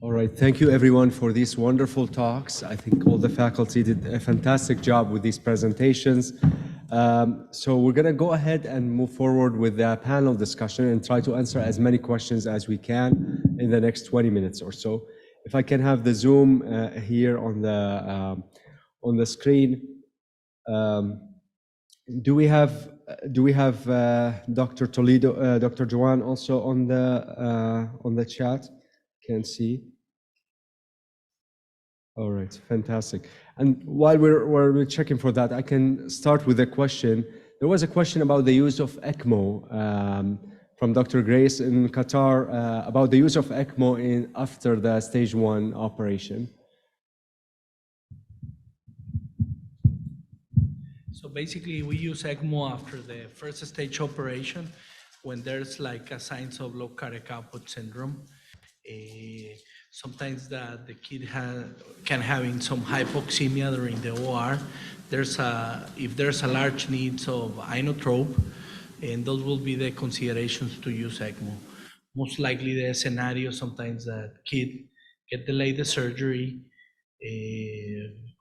All right, thank you everyone for these wonderful talks. I think all the faculty did a fantastic job with these presentations. So we're gonna go ahead and move forward with the panel discussion and try to answer as many questions as we can in the next 20 minutes or so. If I can have the Zoom here on the screen. Do we have Dr. Toledo, Dr. Joanne also on the chat? Can't see. All right, fantastic. And while we're checking for that, I can start with a question. There was a question about the use of ECMO from Dr. Grace in Qatar about the use of ECMO after the stage 1 operation. So basically, we use ECMO after the first stage operation when there's like a signs of low cardiac output syndrome. Sometimes the kid can having some hypoxemia during the OR. If there's a large needs of inotrope, and those will be the considerations to use ECMO. Most likely the scenario, sometimes that kid get delayed the surgery,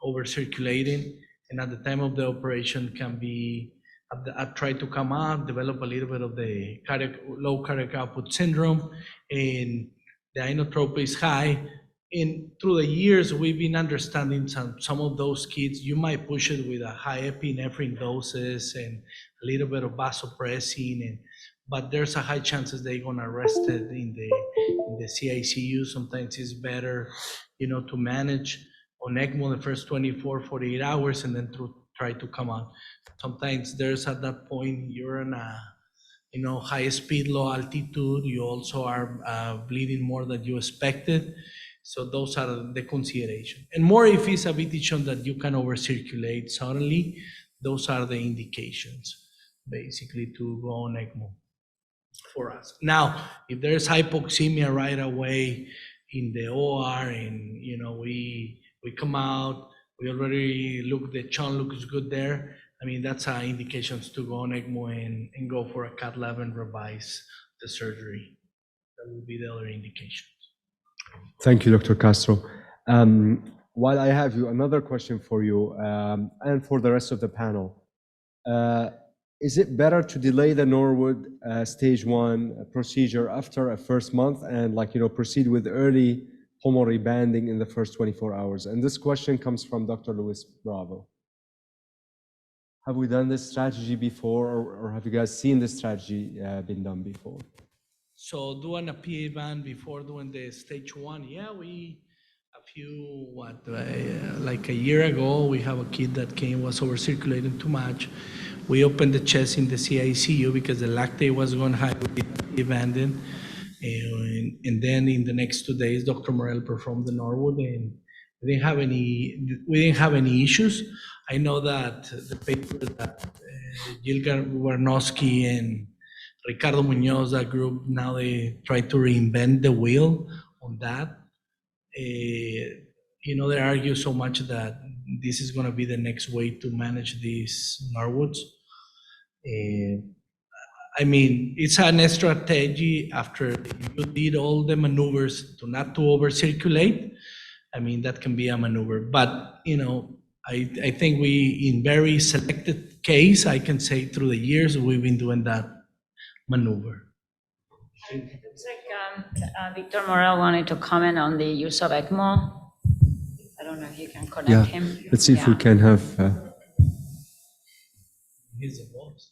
over circulating, and at the time of the operation can be, try to come up, develop a little bit of the low cardiac output syndrome, and the inotrope is high. And through the years, we've been understanding some of those kids, you might push it with a high epinephrine doses and a little bit of vasopressin, but there's a high chances they're gonna rest it in the CICU. Sometimes it's better, to manage on ECMO the first 24, 48 hours and then try to come out. Sometimes there's at that point, you're in a high speed, low altitude. You also are bleeding more than you expected. So those are the consideration. And more if it's a VT shown that you can over circulate suddenly, those are the indications basically to go on ECMO for us. Now, if there's hypoxemia right away in the OR and we come out, we already look, the chun looks good there. I mean, that's indications to go on ECMO and go for a cath lab and revise the surgery. That will be the other indications. Thank you, Dr. Castro. While I have you, another question for you and for the rest of the panel. Is it better to delay the Norwood stage 1 procedure after a first month and proceed with early pulmonary banding in the first 24 hours? And this question comes from Dr. Luis Bravo. Have we done this strategy before, or have you guys seen this strategy been done before? So doing a PA band before doing the stage 1, yeah, like a year ago, we have a kid that was over circulating too much. We opened the chest in the CICU because the lactate was going high with the PA banding. And then in the next 2 days, Dr. Morel performed the Norwood, and we didn't have any issues. I know that the paper that Gil Warnowski and Ricardo Munoz, that group, now they try to reinvent the wheel on that. They argue so much that this is going to be the next way to manage these Norwoods. I mean, it's an strategy after you did all the maneuvers not to over circulate. I mean, that can be a maneuver, but I think we, in very selected case, I can say through the years, we've been doing that maneuver. It looks like Victor Morel wanted to comment on the use of ECMO. I don't know if you can connect him. Let's see if we can have... He's the boss.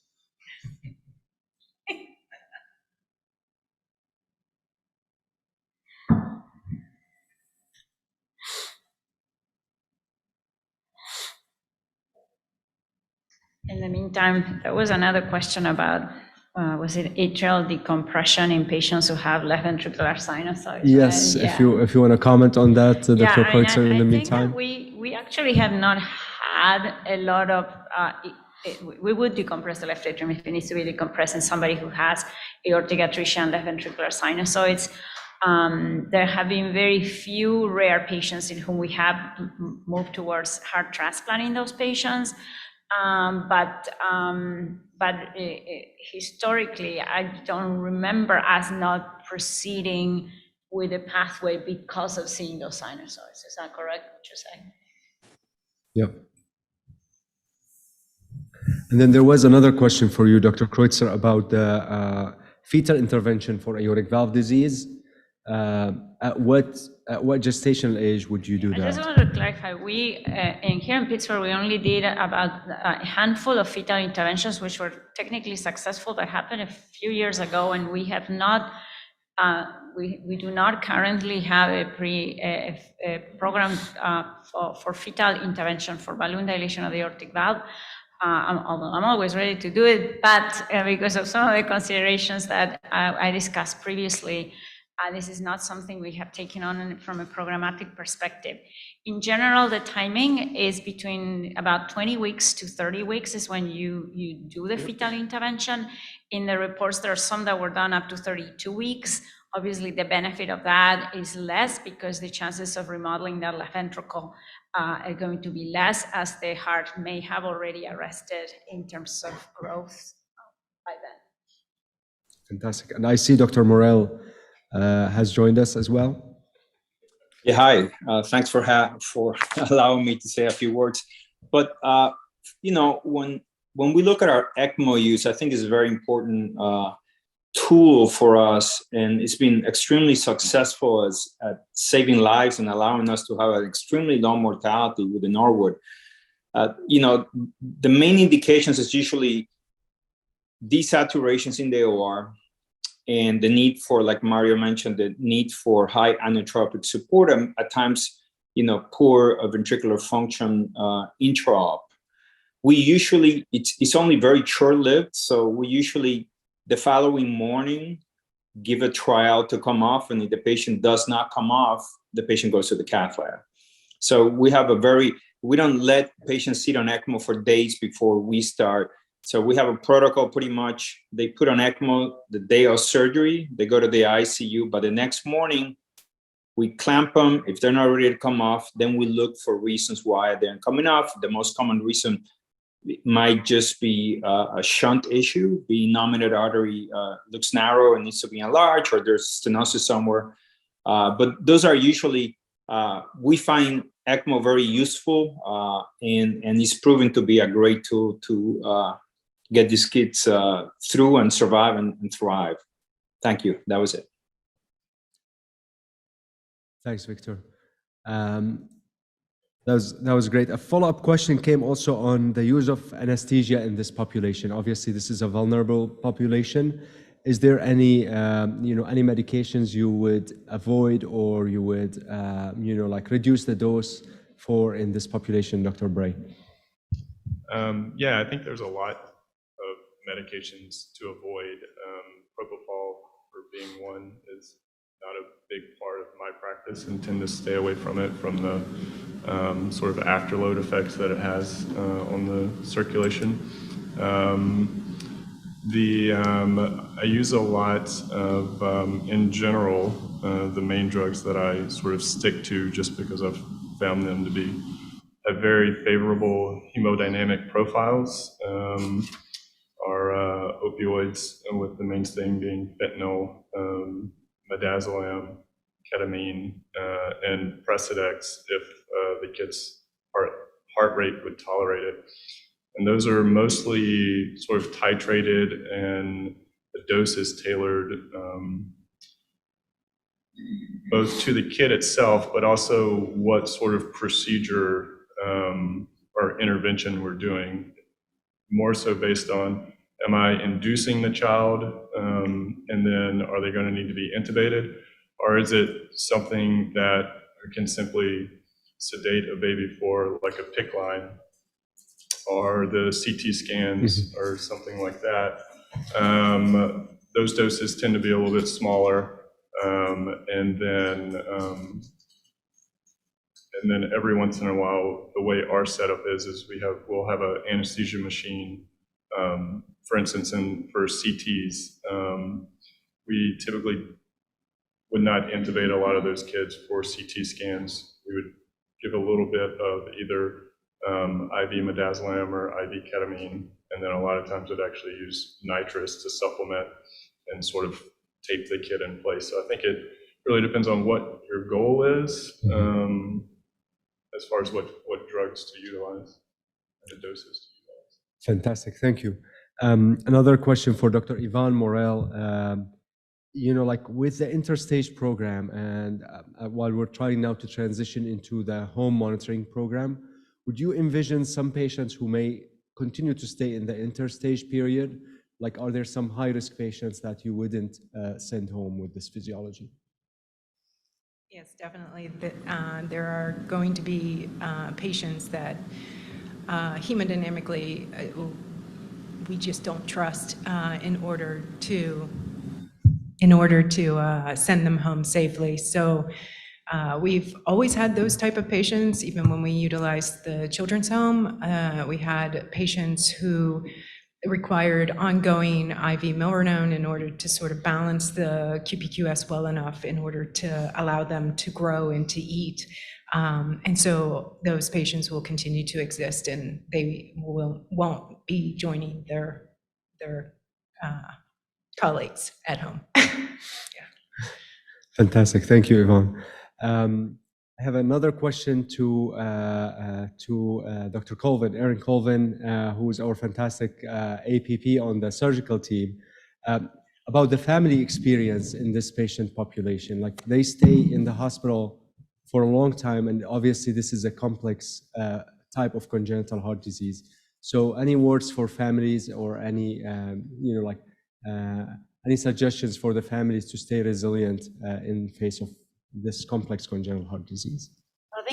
In the meantime, there was another question about, was it atrial decompression in patients who have left ventricular sinusoid? Yes, if you want to comment on that, Dr. Kreutzer, in the meantime. We actually have not had a lot of, we would decompress the left atrium if it needs to be decompressed in somebody who has aortic atresia and left ventricular sinusoids. There have been very few rare patients in whom we have moved towards heart transplant in those patients. But historically, I don't remember us not proceeding with a pathway because of seeing those sinusoids. Is that correct, what you're saying? Yep. And then there was another question for you, Dr. Kreutzer, about the fetal intervention for aortic valve disease. At what gestational age would you do I just that? wanted to clarify, we, here in Pittsburgh, we only did about a handful of fetal interventions, which were technically successful, that happened a few years ago, and we have not, we do not currently have a program for fetal intervention for balloon dilation of the aortic valve. Although I'm always ready to do it, but because of some of the considerations that I discussed previously, this is not something we have taken on from a programmatic perspective. In general, the timing is between about 20 weeks to 30 weeks is when you do the fetal intervention. In the reports, there are some that were done up to 32 weeks. Obviously, the benefit of that is less because the chances of remodeling the left ventricle are going to be less, as the heart may have already arrested in terms of growth by then. Fantastic. And I see Dr. Morel has joined us as well. Yeah, hi. Thanks for allowing me to say a few words. But you know, when we look at our ECMO use, I think it's a very important tool for us, and it's been extremely successful at saving lives and allowing us to have an extremely low mortality with the Norwood. You know, the main indications is usually desaturations in the OR, and the need for, like Mario mentioned, the need for high inotropic support, and at times, you know, poor ventricular function intra-op. We usually, it's only very short-lived, so we usually, the following morning, give a trial to come off, and if the patient does not come off, the patient goes to the cath lab. So we have we don't let patients sit on ECMO for days before we start. So we have a protocol pretty much. They put on ECMO the day of surgery, they go to the ICU, but the next morning, we clamp them. If they're not ready to come off, then we look for reasons why they're coming off. The most common reason might just be a shunt issue. The nominated artery looks narrow and needs to be enlarged, or there's stenosis somewhere. But those are usually, we find ECMO very useful, and it's proven to be a great tool to get these kids through and survive and thrive. Thank you. That was it. Thanks, Victor. That was great. A follow-up question came also on the use of anesthesia in this population. Obviously, this is a vulnerable population. Is there any, any medications you would avoid, or you would, like reduce the dose for in this population, Dr. Bray? Yeah, I think there's a lot of medications to avoid. Propofol, for being one, is not a big part of my practice, and tend to stay away from it, from the sort of afterload effects that it has on the circulation. I use a lot of, in general, the main drugs that I sort of stick to just because I've found them to have very favorable hemodynamic profiles, are opioids, with the mainstay being fentanyl, midazolam, ketamine, and Precedex if the kid's heart rate would tolerate it. And those are mostly sort of titrated, and the dose is tailored both to the kid itself, but also what sort of procedure or intervention we're doing. More so based on, am I inducing the child, and then are they going to need to be intubated? Or is it something that can simply sedate a baby for, like a PICC line, or the CT scans, or something like that? Those doses tend to be a little bit smaller, and then every once in a while, the way our setup is we'll have an anesthesia machine. For instance, for CTs, we typically would not intubate a lot of those kids for CT scans. We would give a little bit of either IV midazolam or IV ketamine, and then a lot of times we'd actually use nitrous to supplement and sort of tape the kid in place. So I think really depends on what your goal is, as far as what drugs to utilize and the doses to utilize. Fantastic, thank you. Another question for Dr. Yvonne Morel. Like with the interstage program, and while we're trying now to transition into the home monitoring program, would you envision some patients who may continue to stay in the interstage period? Like, are there some high-risk patients that you wouldn't send home with this physiology? Yes, definitely. There are going to be patients that hemodynamically we just don't trust in order to send them home safely. So we've always had those type of patients. Even when we utilized the children's home, we had patients who required ongoing IV milrinone in order to sort of balance the QPQS well enough in order to allow them to grow and to eat. And so those patients will continue to exist, and they won't be joining their colleagues at home. Fantastic, thank you, Yvonne. I have another question to Dr. Colvin, Erin Colvin, who is our fantastic APP on the surgical team, about the family experience in this patient population. Like, they stay in the hospital for a long time, and obviously this is a complex type of congenital heart disease. So any words for families, or any, any suggestions for the families to stay resilient in face of this complex congenital heart disease? I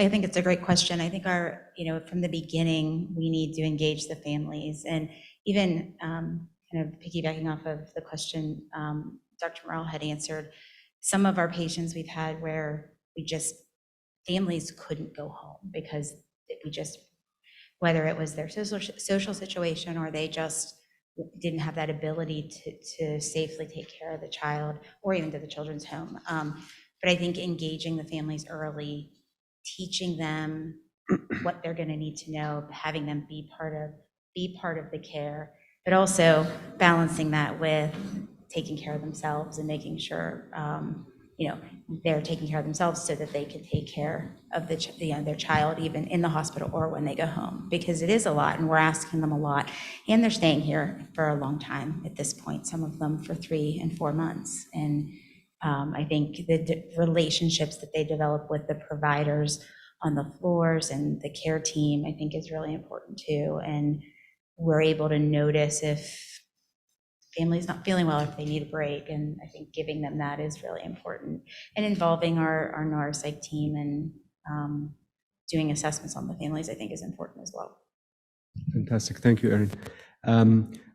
think it's a great question. I think from the beginning, we need to engage the families, and even kind of piggybacking off of the question Dr. Morel had answered, some of our patients we've had where families couldn't go home because whether it was their social situation, or they just didn't have that ability to safely take care of the child, or even to the children's home. But I think engaging the families early, teaching them what they're going to need to know, having them be part of the care, but also balancing that with taking care of themselves and making sure they're taking care of themselves so that they can take care of their child, even in the hospital or when they go home, because it is a lot and we're asking them a lot, and they're staying here for a long time at this point, some of them for 3 and 4 months. And I think the relationships that they develop with the providers on the floors and the care team, I think, is really important too. And we're able to notice if family's not feeling well, if they need a break, and I think giving them that is really important. And involving our neuropsych team and doing assessments on the families, I think, is important as well. Fantastic, thank you, Erin.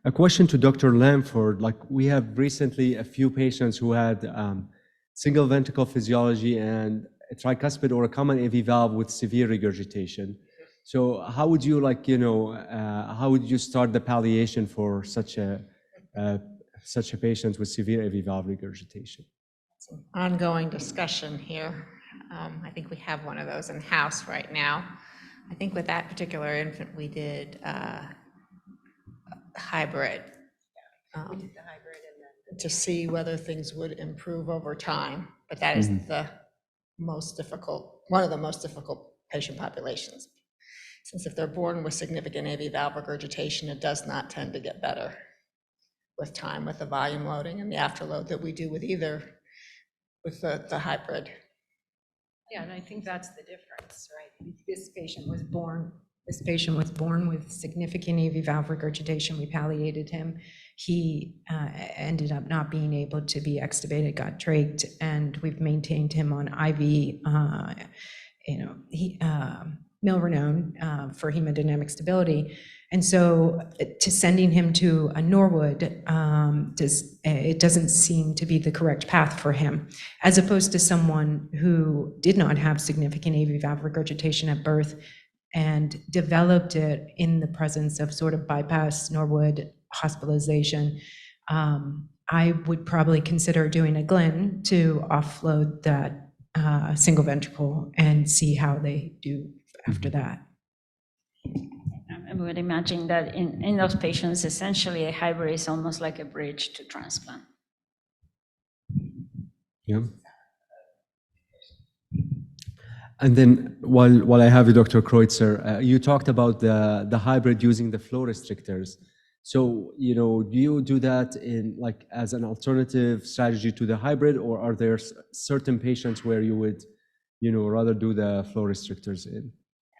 A question to Dr. Lamford. Like, we have recently a few patients who had single ventricle physiology and a tricuspid or a common AV valve with severe regurgitation. So how would you how would you start the palliation for such a patient with severe AV valve regurgitation? It's an ongoing discussion here. I think we have one of those in-house right now. I think with that particular infant, we did hybrid. We did the hybrid, and then To see whether things would improve over time, but that is the most difficult, one of the most difficult patient populations. Since if they're born with significant AV valve regurgitation, it does not tend to get better with time, with the volume loading and the afterload that we do with the hybrid. yeah, and I think that's the difference, right? This patient was born with significant AV valve regurgitation. We palliated him. He ended up not being able to be extubated, got trached, and we've maintained him on IV, milrinone for hemodynamic stability. And so to sending him to a Norwood, it doesn't seem to be the correct path for him, as opposed to someone who did not have significant AV valve regurgitation at birth and developed it in the presence of sort of bypass Norwood hospitalization. I would probably consider doing a Glenn to offload that single ventricle and see how they do after that. I would imagine that in those patients, essentially a hybrid is almost like a bridge to transplant. Yeah. And then while I have you, Dr. Kreutzer, you talked about the hybrid using the flow restrictors. So, do you do that in like as an alternative strategy to the hybrid, or are there certain patients where you would, rather do the flow restrictors in?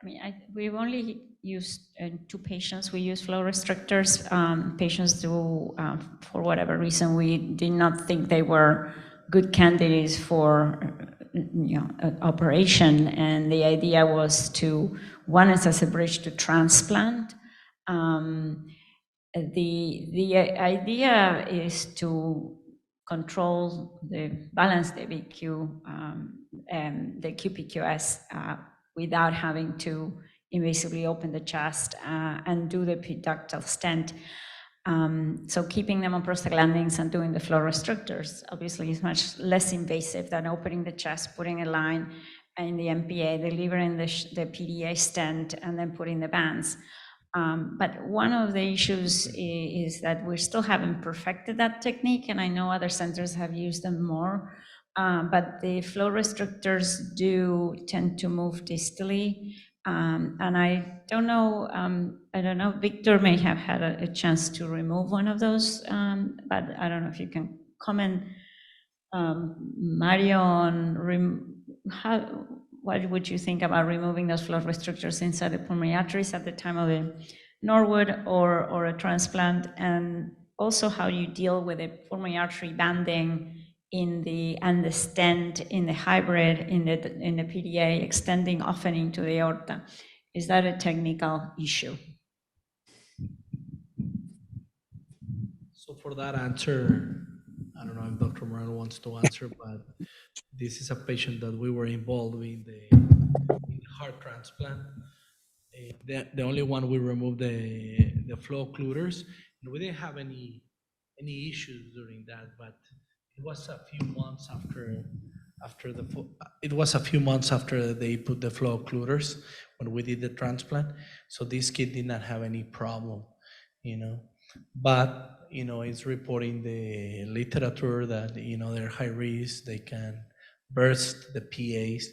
I mean, we've only used two patients. We use flow restrictors. Patients do, for whatever reason, we did not think they were good candidates for operation, and the idea was to, one is as a bridge to transplant. The idea is to control balance the VQ and the QPQS without having to invasively open the chest and do the ductal stent. So keeping them on prostaglandins and doing the flow restrictors obviously is much less invasive than opening the chest, putting a line in the MPA, delivering the PDA stent, and then putting the bands. But one of the issues is that we still haven't perfected that technique, and I know other centers have used them more, but the flow restrictors do tend to move distally. And I don't know, Victor may have had a chance to remove one of those, but I don't know if you can comment, Mario, on what would you think about removing those flow restrictors inside the pulmonary arteries at the time of a Norwood or a transplant, and also how you deal with the pulmonary artery banding and the stent in the hybrid, in the PDA, extending often into the aorta. Is that a technical issue? So for that answer, I don't know if Dr. Moreno wants to answer, but this is a patient that we were involved in the heart transplant. The only one we removed the flow occluders, and we didn't have any issues during that, but it was a few months after they put the flow occluders when we did the transplant. So this kid did not have any problem, But it's reporting the literature that they're high risk, they can burst the PAs.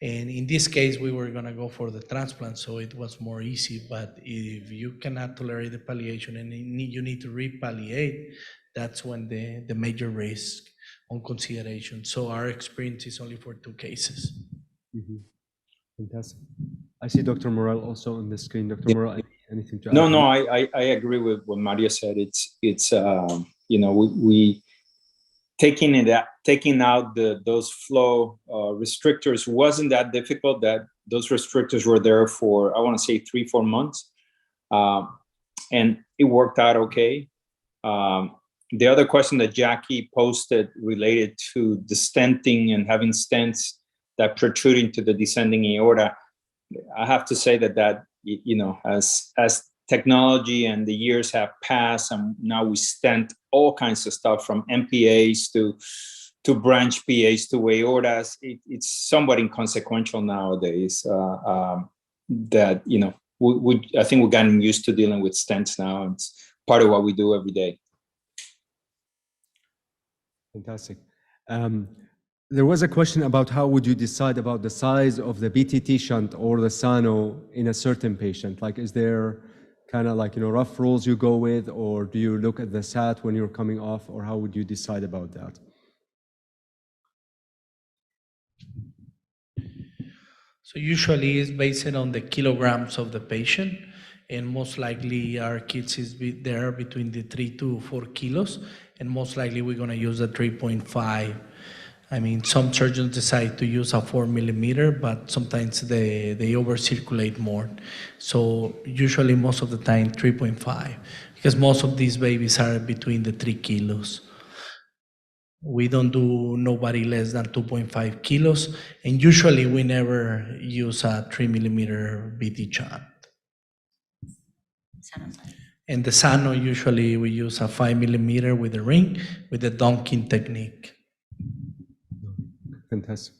And in this case, we were going to go for the transplant, so it was more easy. But if you cannot tolerate the palliation and you need to repalliate, that's when the major risk on consideration. So our experience is only for 2 cases. Mm-hmm. Fantastic. I see Dr. Morel also on the screen. Dr. Morel, anything to add? No, I agree with what Mario said. It's we taking out those flow restrictors wasn't that difficult. That those restrictors were there for, I want to say 3-4 months, and it worked out okay. The other question that Jackie posted related to the stenting and having stents that protrude into the descending aorta, I have to say that as technology and the years have passed, and now we stent all kinds of stuff from MPAs to branch PAs to aortas. It's somewhat inconsequential nowadays. That I think we've gotten used to dealing with stents now. It's part of what we do every day. Fantastic. There was a question about how would you decide about the size of the BTT shunt or the Sano in a certain patient? Like, is there kind of like, rough rules you go with, or do you look at the SAT when you're coming off, or how would you decide about that? So usually it's based on the kilograms of the patient, and most likely our kits is there between the 3 to 4 kilos, and most likely we're going to use a 3.5. I mean, some surgeons decide to use a 4 millimeter, but sometimes they over-circulate more. So usually most of the time 3.5, because most of these babies are between the 3 kilos. We don't do nobody less than 2.5 kilos, and usually we never use a 3 millimeter BT shunt. And the Sano, usually we use a 5 millimeter with a ring with the donking technique. Fantastic.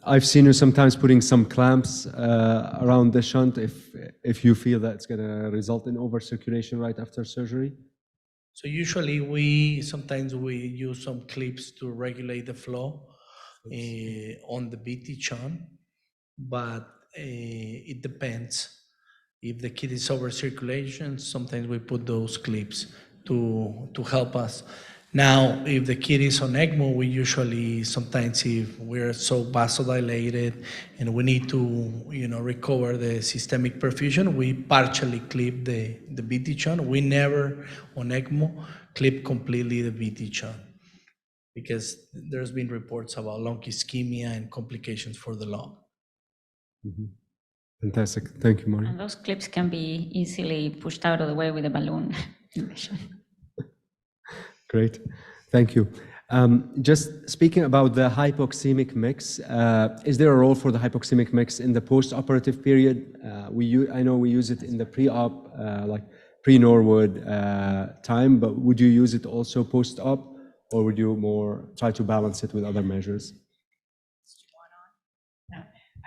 I've seen you sometimes putting some clamps around the shunt if you feel that it's going to result in over-circulation right after surgery. So usually sometimes we use some clips to regulate the flow on the BT shunt. but it depends. If the kid is over circulation, sometimes we put those clips to help us. Now, if the kid is on ECMO, we usually, sometimes if we're so vasodilated and we need to, recover the systemic perfusion, we partially clip the VT shunt. We never, on ECMO, clip completely the VT shunt because there's been reports about lung ischemia and complications for the lung. Fantastic. Thank you, Mario. And those clips can be easily pushed out of the way with a balloon. Great. Thank you. Just speaking about the hypoxemic mix, is there a role for the hypoxemic mix in the post-operative period? I know we use it in the pre-op, like pre-Norwood time, but would you use it also post-op, or would you more try to balance it with other measures?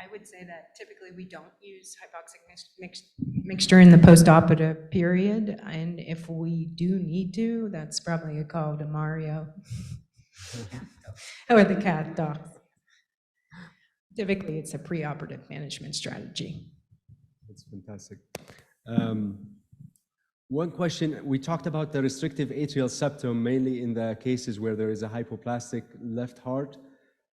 I would say that typically we don't use hypoxic mixture in the postoperative period, and if we do need to, that's probably a call to Mario or the CAD doc. Typically, it's a preoperative management strategy. That's fantastic. One question, we talked about the restrictive atrial septum, mainly in the cases where there is a hypoplastic left heart.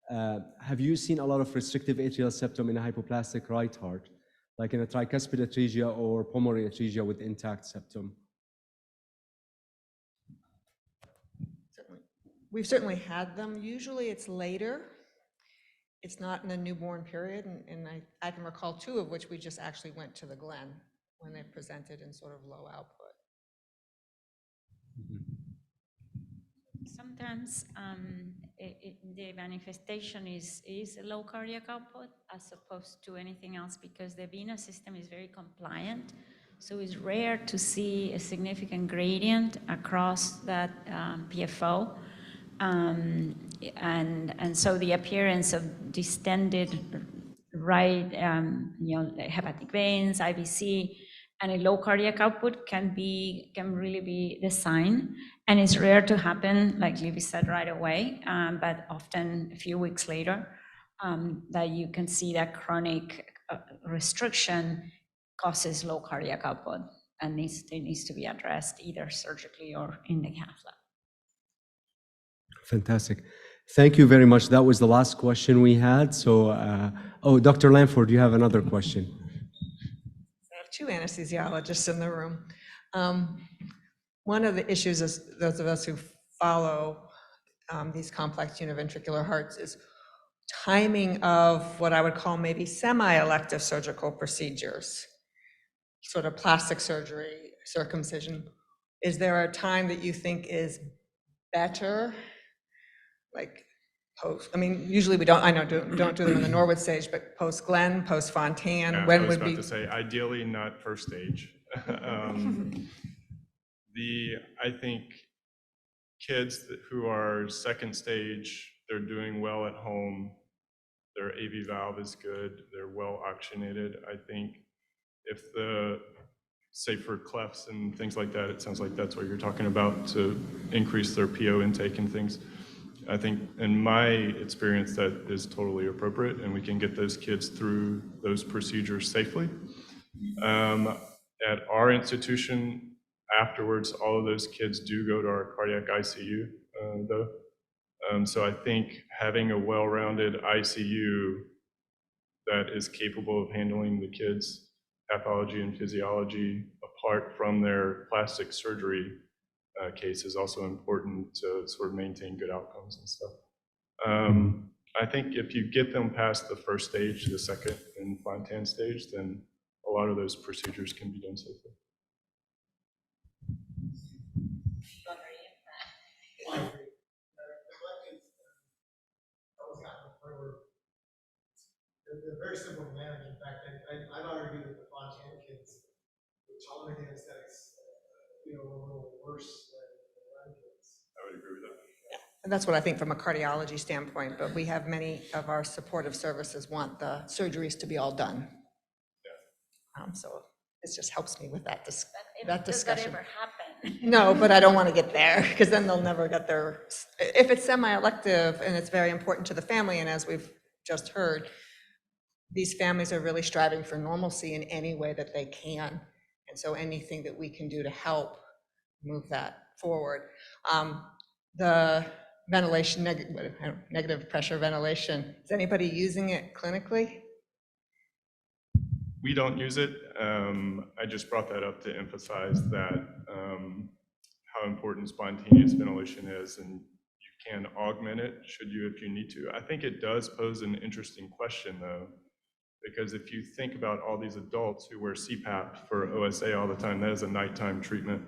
Have you seen a lot of restrictive atrial septum in a hypoplastic right heart, like in a tricuspid atresia or pulmonary atresia with intact septum? We've certainly had them. Usually it's later. It's not in the newborn period, and I can recall 2 of which we just actually went to the Glen when they presented in sort of low output. Sometimes the manifestation is a low cardiac output as opposed to anything else because the venous system is very compliant. So it's rare to see a significant gradient across that PFO. And so the appearance of distended right, hepatic veins, IVC, and a low cardiac output can really be the sign. And it's rare to happen, like Libby said, right away, but often a few weeks later, that you can see that chronic restriction causes low cardiac output and it needs to be addressed either surgically or in the cath lab. Fantastic. Thank you very much. That was the last question we had. So, Dr. Lanford, you have another question. I have 2 anesthesiologists in the room. One of the issues is those of us who follow these complex univentricular hearts is timing of what I would call maybe semi-elective surgical procedures, sort of plastic surgery, circumcision. Is there a time that you think is better? Like post, I mean, usually we don't do them in the Norwood stage, but post-Glen, post-Fontan, Yeah, when I was would about be? to say, ideally not first stage. I think kids who are second stage, they're doing well at home, their AV valve is good, they're well oxygenated. I think if say for clefts and things like that, it sounds like that's what you're talking about, to increase their PO intake and things. I think in my experience that is totally appropriate and we can get those kids through those procedures safely. At our institution, afterwards, all of those kids do go to our cardiac ICU though. So I think having a well-rounded ICU that is capable of handling the kids' pathology and physiology apart from their plastic surgery case is also important to sort of maintain good outcomes and stuff. I think if you get them past the first stage, the second and Fontan stage, then a lot of those procedures can be done safely. They're very simple to manage. In fact, I'd argue that the Fontan kids, the tolerant anesthetics, a little worse than the Glen kids. I would agree with that. Yeah, and that's what I think from a cardiology standpoint, but we have many of our supportive services want the surgeries to be all done. Yeah. So it just helps me with that Does discussion. that ever happen? No, but I don't want to get there because then they'll never get their, if it's semi-elective and it's very important to the family, and as we've just heard, these families are really striving for normalcy in any way that they can. And so anything that we can do to help move that forward. The ventilation, negative pressure ventilation, is anybody using it clinically? We don't use it. I just brought that up to emphasize that how important spontaneous ventilation is, and you can augment it should you if you need to. I think it does pose an interesting question though, because if you think about all these adults who wear CPAP for OSA all the time, that is a nighttime treatment,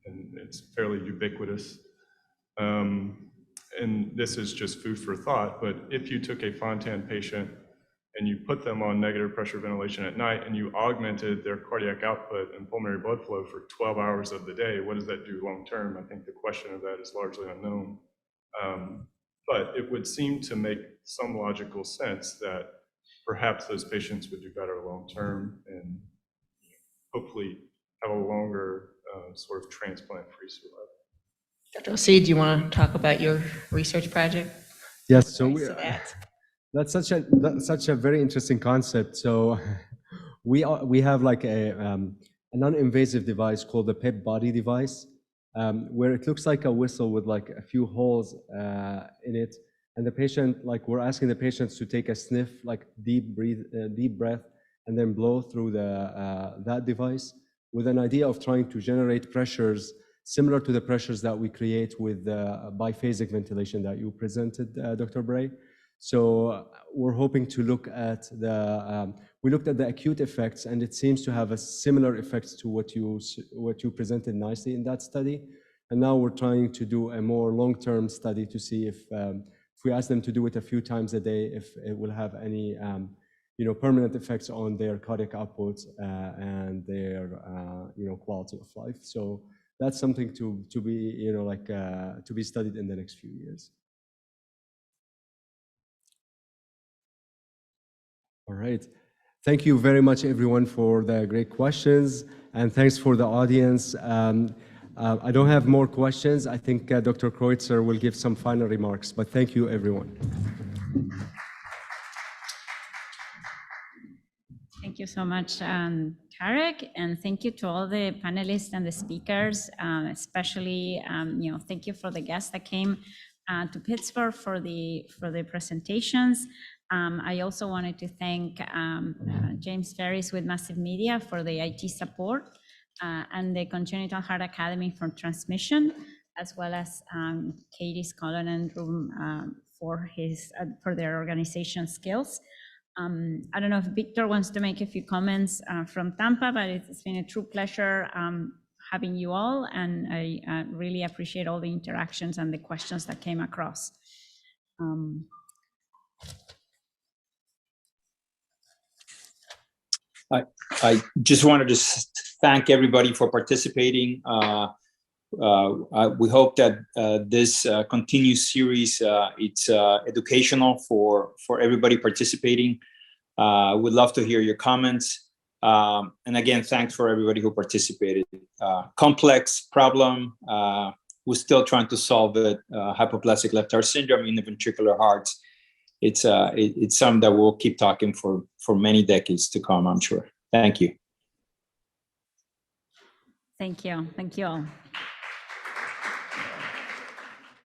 and it's fairly ubiquitous. And this is just food for thought, but if you took a Fontan patient and you put them on negative pressure ventilation at night and you augmented their cardiac output and pulmonary blood flow for 12 hours of the day, what does that do long term? I think the question of that is largely unknown. But it would seem to make some logical sense that perhaps those patients would do better long term and hopefully have a longer sort of transplant-free survival. Dr. Osei, do you want to talk about your research project? Yes, so Thanks for that. that's such a very interesting concept. So we have like a non-invasive device called the PEP body device, where it looks like a whistle with like a few holes in it, and the patient, like we're asking the patients to take a sniff, like deep breath, and then blow through that device with an idea of trying to generate pressures similar to the pressures that we create with biphasic ventilation that you presented, Dr. Bray. So we're hoping to look at we looked at the acute effects, and it seems to have a similar effects to what you presented nicely in that study. And now we're trying to do a more long-term study to see if we ask them to do it a few times a day, if it will have any permanent effects on their cardiac outputs and their quality of life. So that's something to be to be studied in the next few years. All right. Thank you very much, everyone, for the great questions, and thanks for the audience. I don't have more questions. I think Dr. Kreutzer will give some final remarks, but thank you, everyone. Thank you so much, Tarek, and thank you to all the panelists and the speakers, especially, thank you for the guests that came to Pittsburgh for the presentations. I also wanted to thank James Ferris with Massive Media for the IT support and the Congenital Heart Academy for transmission, as well as Katie Scollon and Room for their organization skills. I don't know if Victor wants to make a few comments from Tampa, but it's been a true pleasure having you all, and I really appreciate all the interactions and the questions that came across. I just wanted to thank everybody for participating. We hope that this continuous series, it's educational for everybody participating. We'd love to hear your comments. And again, thanks for everybody who participated. Complex problem. We're still trying to solve it. Hypoplastic left heart syndrome in the ventricular hearts. It's something that we'll keep talking for many decades to come, I'm sure. Thank you. Thank you. Thank you all.